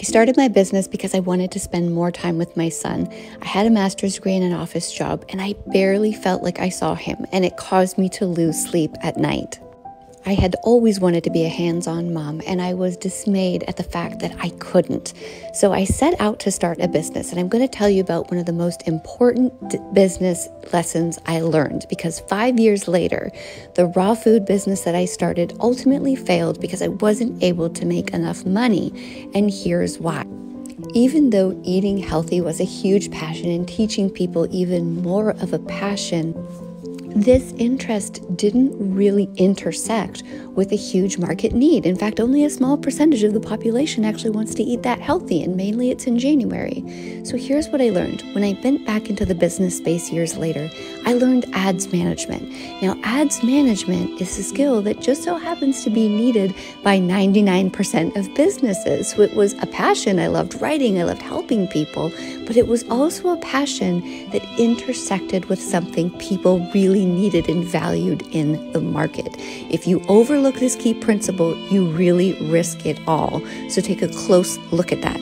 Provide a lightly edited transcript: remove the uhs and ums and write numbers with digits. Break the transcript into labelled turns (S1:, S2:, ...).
S1: I started my business because I wanted to spend more time with my son. I had a master's degree and an office job, and I barely felt like I saw him, and it caused me to lose sleep at night. I had always wanted to be a hands-on mom, and I was dismayed at the fact that I couldn't. So I set out to start a business, and I'm going to tell you about one of the most important business lessons I learned, because 5 years later, the raw food business that I started ultimately failed because I wasn't able to make enough money, and here's why. Even though eating healthy was a huge passion and teaching people even more of a passion, this interest didn't really intersect with a huge market need. In fact, only a small percentage of the population actually wants to eat that healthy, and mainly it's in January. So here's what I learned. When I went back into the business space years later, I learned ads management. Now, ads management is a skill that just so happens to be needed by 99% of businesses. So it was a passion. I loved writing, I loved helping people, but it was also a passion that intersected with something people really needed and valued in the market. If you overlook this key principle, you really risk it all. So take a close look at that.